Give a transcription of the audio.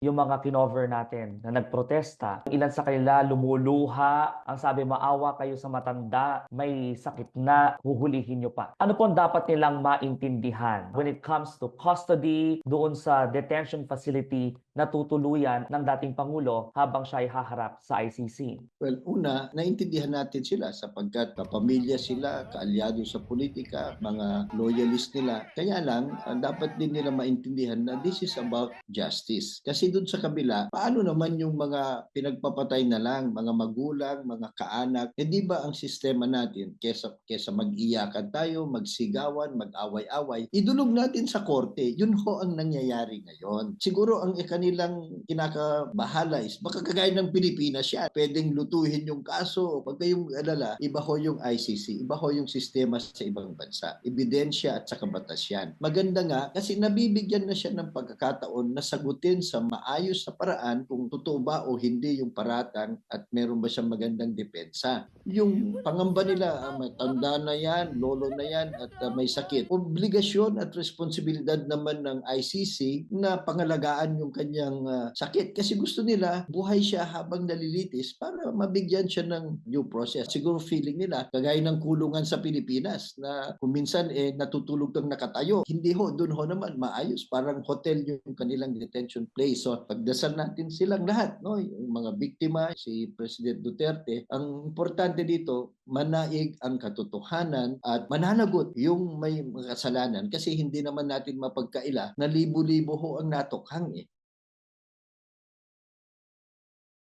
yung mga kinover natin na nagprotesta. Ilan sa kanila lumuluha, ang sabi, maawa kayo sa matanda, may sakit na, huhulihin nyo pa. Ano po ang dapat nilang maintindihan when it comes to custody doon sa detention facility na tutuluyan ng dating Pangulo habang siya ay haharap sa ICC? Well, una, naintindihan natin sila sapagkat kapamilya sila, kaalyado sa politika, mga loyalist nila. Kaya lang, dapat din nila maintindihan na this is about justice. Kasi dun sa kabila, paano naman yung mga pinagpapatay na lang, mga magulang, mga kaanak, di ba ang sistema natin, kesa mag-iyakan tayo, magsigawan, mag-away-away, idulog natin sa korte. Yun ho ang nangyayari ngayon. Siguro ang kanilang kinakabahala is baka kagaya ng Pilipinas yan. Pwedeng lutuhin yung kaso. Pag kayong alala, iba ho yung ICC, iba ho yung sistema sa ibang bansa. Ebidensya at saka batas yan. Maganda nga kasi nabibigyan na siya ng pagkakataon na sagutin sa maayos na paraan kung totoo ba o hindi yung paratang at meron ba siyang magandang depensa. Yung pangamba nila, matanda na yan, lolo na yan at may sakit. Obligasyon at responsibilidad naman ng ICC na pangalagaan yung kanyang sakit kasi gusto nila buhay siya habang nalilitis para mabigyan siya ng due process. Siguro feeling nila, kagaya ng kulungan sa Pilipinas na kung minsan natutulog kang nakatayo. Hindi ho, dun ho naman maayos. Parang hotel yung kanilang detention place. So pagdasal natin silang lahat, no? Yung mga biktima, si President Duterte, ang importante dito, manaig ang katotohanan at mananagot yung may kasalanan kasi hindi naman natin mapagkaila na libo-libo ho ang natukhang